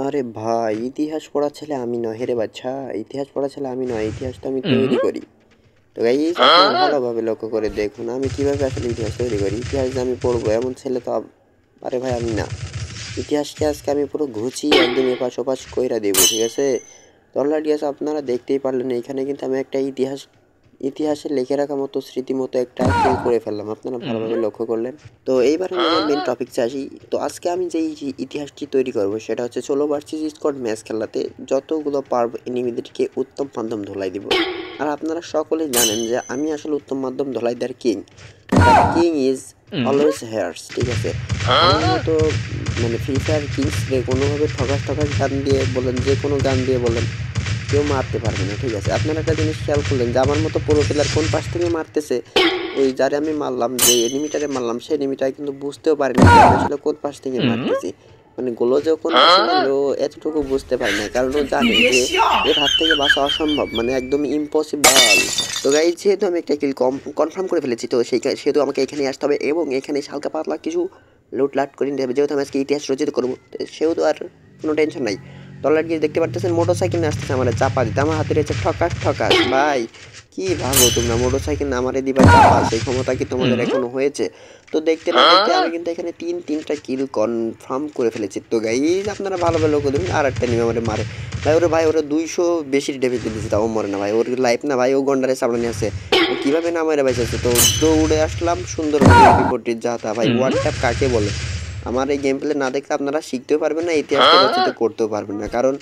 আরে ভাই, ইতিহাস পড়া ছেলে আমি নয় রে বাচ্চা। ইতিহাস পড়া ছেলে আমি নয়, ইতিহাস তো আমি তৈরি করি। তো গাইস আপনারা ভালোভাবে লক্ষ্য করে দেখুন আমি কিভাবে আসলে ইতিহাস তৈরি করি। ইতিহাস যে আমি পড়বো এমন ছেলে তো আরে ভাই আমি না। ইতিহাসকে আজকে আমি পুরো ঘুচিয়ে একদম এপাশ ওপাশ কইরা দেবো, ঠিক আছে? তো অলরেডি আছে আপনারা দেখতেই পারলেন এখানে কিন্তু আমি একটা ইতিহাসে লিখে রাখা মতো স্মৃতি মতো একটা কিল করে ফেললাম, আপনারা ভালোভাবে লক্ষ্য করলেন। তো এইবার আমি আমার মেন টপিকসে আসি। তো আজকে আমি যেই ইতিহাসটি তৈরি করব সেটা হচ্ছে সোলো ভার্সেস স্কোয়াড ম্যাচ খেলাতে যতগুলো পারবো এনিমিদেরকে উত্তম মাধ্যম ধোলাই দিব। আর আপনারা সকলেই জানেন যে আমি আসলে উত্তম মাধ্যম ধোলাই দেওয়ার king. King is always here's, ঠিক আছে? আমার মতো মানে ফ্রি ফায়ার কিংসকে কোনোভাবে ঠকাস ঠকাস গান দিয়ে বলেন, যে কোনো গান দিয়ে বলেন, কেউ মারতে পারবে না, ঠিক আছে? আপনারা একটা জিনিস খেয়াল করলেন যে আমার মতো প্রো প্লেয়ার কোন পাশ থেকে মারতেছে, ওই যারে আমি মারলাম, যে এনিমিটারে মারলাম, সেই এনিমিটা কিন্তু বুঝতেও পারেনি যে আমি আসলে কোন পাশ থেকে মারতেছি। মানে গোলো যখন আসলে ও এতটুকু বুঝতে পারে না, কারণ ও জানে যে এর হাত থেকে বাঁচা অসম্ভব, মানে একদম ইম্পসিবল। তো গাইস যেহেতু আমি একটা কিল কনফার্ম করে ফেলেছি, তো সেহেতু আমাকে এখানে আসতে হবে এবং এখানে হালকা পাতলা কিছু লুটলাট করে নিতে হবে, যেহেতু আমি আজকে ইতিহাস রচিত করবো, সেহেতু আর কোনো টেনশন নাই। তলার গিয়ে দেখতে পারতেছেন মোটর সাইকেল নিয়ে আসতেছে আমার চাপা দিতে, আমার হাতে রয়েছে ঠকাস ঠকাস। ভাই কি ভাবো তোমরা, মোটর সাইকেল না আমারে দিবা চাপা, সেই ক্ষমতা কি তোমাদের এখনো হয়েছে? তো দেখতে না দেখতে আমি কিন্তু এখানে তিনটা কিল কনফার্ম করে ফেলেছি। তো গাইজ আপনারা ভালোভাবে লক্ষ্য করুন, আর একটা নিয়ে আমাদের মারে ভাই ওরা 200 বেশি ড্যামেজ দিয়েছে, তাও মরে না ভাই, ওর লাইফ না ভাই, ও গন্ডারে সামনে আছে, কিভাবে না মেরে বাইছে। তো দৌড়ে আসলাম সুন্দরভাবে বিপরীত যাতা। ভাই ওয়ান ট্যাপ কাকে বলে? আমার এই গেম প্লে না দেখলে আপনারা শিখতেও পারবেন না, ইতিহাসটা রচিত করতেও পারবেন না, কারণ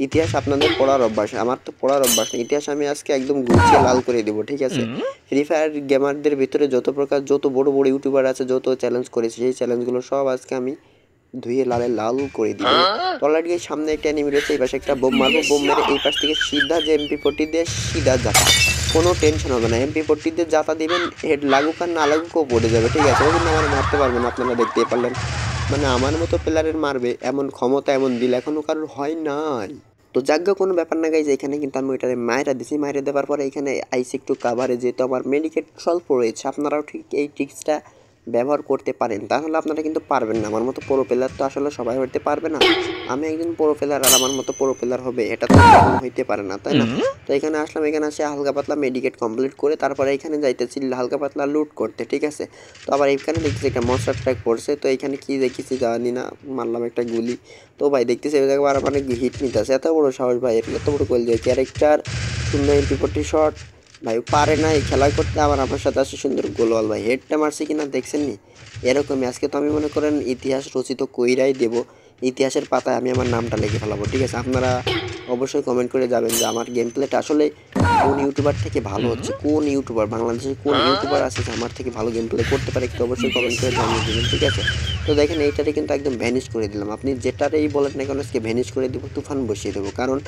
ইতিহাস আপনাদের পড়ার অভ্যাস, আমার তো পড়ার অভ্যাস না। ইতিহাস আমি আজকে একদম গুছিয়ে লাল করে দেবো, ঠিক আছে? ফ্রি ফায়ার গেমারদের ভিতরে যত বড় বড় ইউটিউবার আছে, যত চ্যালেঞ্জ করেছে, সেই চ্যালেঞ্জগুলো সব আজকে আমি ধুয়ে লাল করে দিব। তো অলরেডি সামনে একটা এনিমি রয়েছে, এই পাশে একটা বোম মারবো, বোম মেরে এই পাশ থেকে সিধা যে MP40 দিয়ে সিধা যাতা, কোনো টেনশন হবে না। MP40 দিয়ে যাতা দিবেন, হেড লাগুক আর না লাগুক ও পড়ে যাবে, ঠিক আছে? ও কিন্তু আমার মারতে পারবে না, আপনারা দেখতেই পারলেন। মানে আমার মতো প্লেয়ারের মারবে এমন ক্ষমতা, এমন দিল এখনো কারোর হয় নাই। তো যাজ্ঞা কোনো ব্যাপার না গাইজ, এখানে কিন্তু আমি ওইটারে মায়েরা দিছি, মায়েরা দেওয়ার পরে এখানে আইসি একটু কাভারে, যেহেতু আমার মেডিকেট স্বল্প রয়েছে, আপনারাও ঠিক এই ট্রিক্সটা ব্যবহার করতে পারেন, তাহলে আপনারা কিন্তু পারবেন না। আমার মতো প্রো প্লেয়ার তো আসলে সবাই হইতে পারবে না। আমি একজন প্রো প্লেয়ার আর আমার মতো প্রো প্লেয়ার হবে এটা তো কখনো হইতে পারে না, তাই না? তো এখানে আসলাম, এখানে আসে হালকা পাতলা মেডিকেট কমপ্লিট করে তারপরে এখানে যাইতেছি হালকা পাতলা লুট করতে, ঠিক আছে? তো আবার এখানে দেখতেছি একটা মনস্টার ট্র্যাক পড়ছে, তো এখানে কি দেখেছি জানি না, মারলাম একটা গুলি। তো ভাই দেখতেছি একবার মানে হিট নিতে আছে, এত বড় সাহস ভাই, এত বড় গোল দিয়ে ক্যারেক্টার, সুন্দর MP40 শট। ভাই পারে না এই খেলা করতে, আমার সাথে আসে সুন্দর গোলওয়াল। ভাই হেডটা মারছে কিনা দেখছেন নি? এরকমই আজকে তো আমি মনে করেন ইতিহাস রচিত কইরাই দেব, ইতিহাসের পাতায় আমি আমার নামটা লিখে ফেলাবো, ঠিক আছে? আপনারা অবশ্যই কমেন্ট করে যাবেন যে আমার গেম প্লেটা আসলে কোন ইউটিউবার থেকে ভালো হচ্ছে, কোন ইউটিউবার বাংলাদেশে কোন ইউটিউবার আছে যে আমার থেকে ভালো গেম প্লে করতে পারে, একটু অবশ্যই কমেন্ট করে জানিয়ে দেবেন, ঠিক আছে? তো দেখেন এইটারে কিন্তু একদম ভ্যানিশ করে দিলাম, আপনি যেটারেই বলেন না কেন আজকে ভ্যানিশ করে দেবো, তুফান বসিয়ে দেবো, কারণ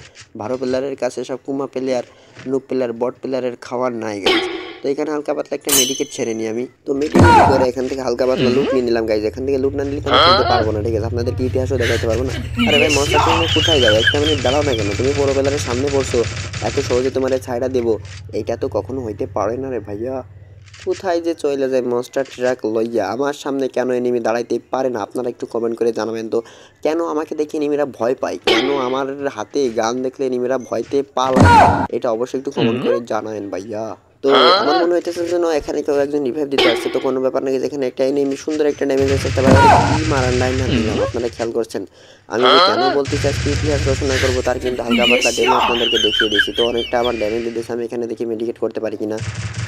ভালো প্লেয়ারের কাছে সব কুমা প্লেয়ার, নুব প্লেয়ার, বট প্লেয়ারের খাওয়ার নাই গাইজ। তো এখানে হালকা পাতলা একটা মেডিকেট ছেড়ে নিই আমি, তো মেডিকেট করে এখান থেকে হালকা পাতলা লুট নিয়ে নিলাম গাইজ। এখান থেকে লুট না নিলে তো আমি খেলতে পারবো না, ঠিক আছে? আপনাদেরকে ইতিহাসও দেখাতে পারবো না। আরে ভাই মনস্টার তুমি কোথায় যাবে? একটা মিনিট দাঁড়াও না কেন, তুমি বড় প্লেয়ারের সামনে পড়ছো, এত সহজে তোমার ছাইড়া দেবো, এইটা তো কখনো হইতে পারে না রে ভাইয়া। কোথায় যে চলে যায় মনস্টার ট্রাক লইয়া, আমার সামনে কেন এনিমি দাঁড়াইতে পারে না? আপনারা একটু কমেন্ট করে জানাবেন তো, কেন আমাকে দেখে এনিমিরা ভয় পায়, কেন আমার হাতে গান দেখলে এনিমিরা ভয়তে পালায়, এটা অবশ্যই একটু কমেন্ট করে জানাবেন ভাইয়া। তো আমার মনে হইতেছে যেন এখানে কেউ একজন রিভাইভ দিতে আসছে, তো কোনো ব্যাপার নাকি, যেখানে একটা এনিমি সুন্দর একটা ড্যামেজ আছে, একটা কি মারার লাইন না দিলাম, আপনারা খেয়াল করছেন? আমি যে কেন বলতে চাচ্ছি ইতিহাস রচনা করবো, তার কিন্তু হালকা পাতলা ডেমো আপনাদেরকে দেখিয়ে দিয়েছি। তো অনেকটা আমার ড্যামেজ দিতেছে, আমি এখানে দেখি মেডিকেট করতে পারি কিনা।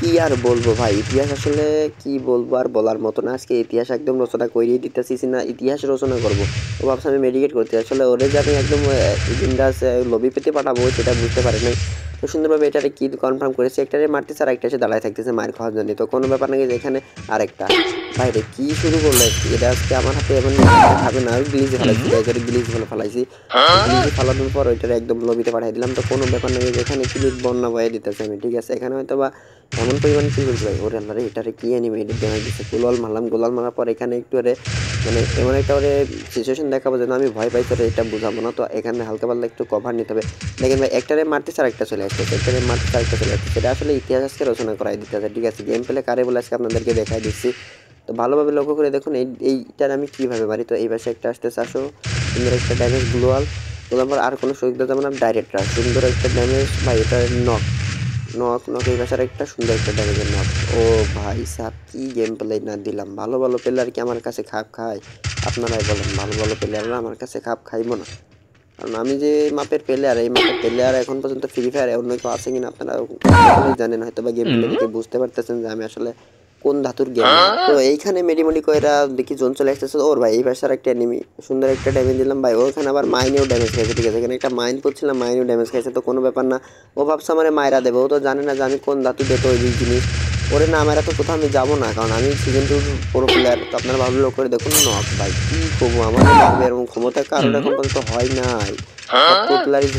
কি আর বলবো ভাই, ইতিহাস আসলে কি বলবো আর বলার মতো না, আজকে ইতিহাস একদম রচনা করিয়ে দিতেছি না, ইতিহাস রচনা করবো। ও ভাবছে আমি মেডিকেট করতে, আসলে ওরে যে আমি একদম বিন্দাস লবি পেতে পাঠাবো সেটা বুঝতে পারি নাই। তো সুন্দরভাবে এটারে কি কনফার্ম করেছে, একটারে মারতেছে আর একটা এসে দাঁড়ায় থাকতেছে মায়ের খাওয়ার জন্য। তো কোনো ব্যাপার নাকি, এখানে আরেকটা বাইরে কি শুরু করলো এটা আজকে আমার হাতে, এমন খাবে না, গ্লিজে ফেলাইছি, গ্লিজ ফেলাইছি, গ্লিজে ফেলানোর পর ওইটারে একদম লবিতে পাঠিয়ে দিলাম। তো কোনো ব্যাপার নাকি, এখানে কি বন্যা বয়ে দিতেছে আমি, ঠিক আছে? এখানে হয়তো বা এমন পরিমাণে কি করছি ভাই, ওরে আল্লাহ রে, এটারে কি অ্যানিমে এডিট দেওয়া দিচ্ছে। গোলাল মারলাম, গোলাল মারার পর এখানে একটু ওরে মানে এমন একটা ওরে সিচুয়েশন দেখাবো যেন আমি ভয় পাই, তোরে এটা বোঝাবো না। তো এখানে হালকা পাতলা একটু কভার নিতে হবে। দেখেন ভাই একটারে মারতেছে আর একটা চলে আসছে, একটারে মারতেছে আর একটা চলে আসছে, সেটা আসলে ইতিহাস আজকে রচনা করাই দিতে আছে, ঠিক আছে? গেম প্লে কারে বলে আজকে আপনাদেরকে দেখাই দিচ্ছি। তো ভালোভাবে লক্ষ্য করে দেখুন এইটার আমি কীভাবে মারি। তো এই পাশে একটা আসতেছে, আসো সুন্দর একটা ড্যামেজ গ্লোয়াল তোলার পর আর কোনো সুবিধা যাবে না, ডাইরেক্ট রাশ সুন্দর একটা ড্যামেজ ভাই, এটা নক নক নক এই ভাষার একটা সুন্দর একটা ড্যামেজের নক। ও ভাই সাহ কি গেম প্লে না দিলাম, ভালো ভালো প্লেয়ার কি আমার কাছে খাপ খায়? আপনারাই বলেন, ভালো ভালো প্লেয়াররা আমার কাছে খাপ খাইবো না? কারণ আমি যে মাপের প্লেয়ার, এই মাপের প্লেয়ার এখন পর্যন্ত ফ্রি ফায়ারে অন্য কেউ আছে কিনা আপনারা জানেন হয়তো, বা গেম প্লে দেখে বুঝতে পারতেছেন যে আমি আসলে কোন ধাতুর গেম। তো এইখানে মেডিমোডি কয়রা দেখি জোন চলে আসতেছে, ওর ভাই এই ভাষার একটা এনিমি সুন্দর একটা ড্যামেজ দিলাম ভাই, ওখানে আবার মাইনেও ড্যামেজ খাইছে। ঠিক আছে, এখানে একটা মাইন করছিলাম, মাইনেও ড্যামেজ খাইছে, তো কোনো ব্যাপার না। ও ভাবছে আমার মায়েরা দেবে, ও তো জানে না যে আমি কোন ধাতু দিয়ে তৈরি জিনিস। ওরে না মেরা তো কোথাও আমি যাবো না, কারণ আমি সিজন 2 পুরো প্লেয়ার। তো আপনারা ভালো করে দেখুন নক ভাই কি করবো, আমার মারবে এরকম ক্ষমতা কারোর এখন পর্যন্ত হয় নাই, সব প্লেয়ারই